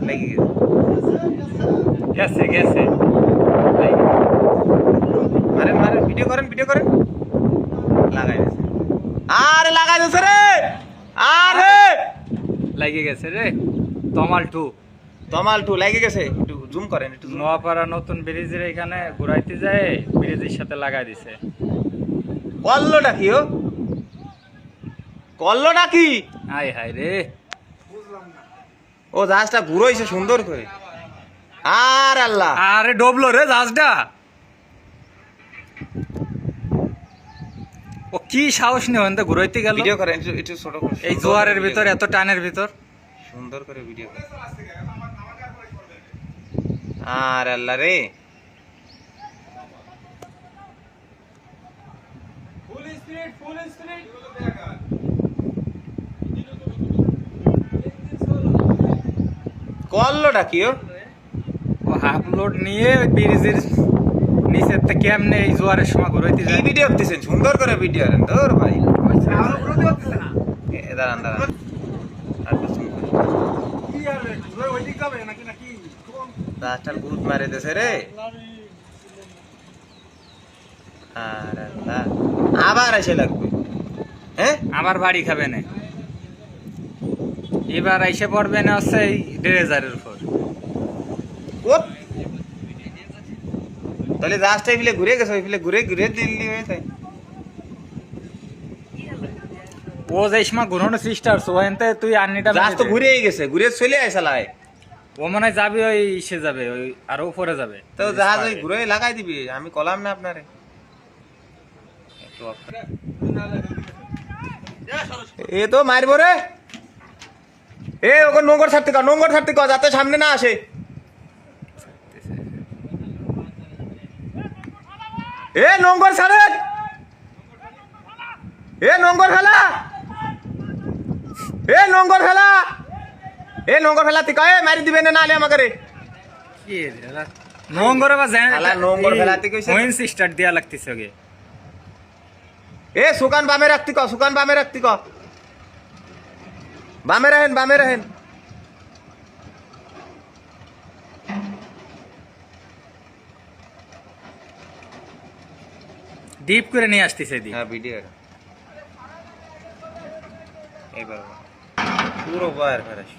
লেগে গেছে গেছে মারেন মারেন, ভিডিও করেন লাগাই দিয়েছে, আরে লাগাই দিয়েছে রে, আরে লাগে গেছে রে। তমাল টু তমাল টু লাগে গেছে। একটু জুম করেন, একটু zoom। নোয়াপাড়া নতুন ব্রিজের এখানে ঘুরাইতে যায়, ব্রিজের সাথে লাগাই দিছে। কল্লোটা কি ও, কল্লোটা কি? হাই হাই রে, ও জাহাজটা ঘুরোইছে সুন্দর করে, আর আল্লাহ, আরে ডবলো রে জাহাজটা। ও কি সাহস নিয়ে ওখান থেকে ঘুরাইতে গেল। ভিডিও করেন একটু ছোট করে, এই জোয়ারের ভিতর, এত টানের ভিতর। সুন্দর করে ভিডিও করেন। আর আল্লাহ রে, কল্লোটা কি ও? ও হাফ লোড নিয়ে ওই ব্রিজের নিচের থেকে কেমনে এই জোয়ারের সময় ঘুরাইতে কি যায়। ভিডিও করতেছেন? সুন্দর করে ভিডিও করেন তোর ভাই। দাঁড়ান দাঁড়ান, আর একটু zoom করেন। রাস্তার ভূত মারে দেছে রে, আর আল্লাহ, আবার এসে লাগবে। হ্যাঁ আমার বাড়ি খাবে না, এবার আইসে পড়বে না হচ্ছে এই ড্রেজারের উপর। কোত তাহলে রাস্তা ফিলে ঘুরে গেছে, ওই ফিলে ঘুরে ঘুরে দিল্লি হয়ে যায়। ও যে সময় ঘুরানোর চেষ্টা করছো ওখানতে তুই আর্নিটা রাস্তা তো ঘুরেই গেছে, ঘুরে চলে আইসালায়। ও মনে হয় যাবে ওই সে যাবে ওই আরো উপরে যাবে। তো জাহাজ ওই ঘুরে লাগাই দিবি, আমি কলাম না আপনারে। এ তো মারবো রে, এ ওকে নোংর ছাড়তে কর, নোংর ছাড়তে কর, যাতে সামনে না আসে। এ নোংর ছাড়ে, এ নোংর ফেলা, এ নোংর ফেলা, এ নোংর ফেলা তুই কয়ে মারি দিবে না নালে আমাকে রে। কি রে নোংরে বা জানে শালা নোংর ফেলাতে কইছে। ওইন স্টার্ট দেয়া লাগতেছে ওকে। এ সুকান বামে রাখতি ক, সুকান বামে রাখতি ক, বামে রাহেন, বামে রাহেন। ডিপ করে নিয়ে আসতেছে এদিকে। হ্যাঁ ভিডিও এইবার পুরো বয়ার ফেরাস,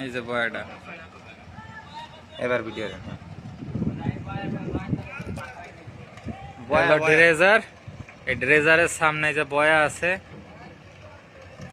এই যে বয়টা এবার ভিডিও ড্রেজার, এই ড্রেজারের সামনে যে বয়া আছে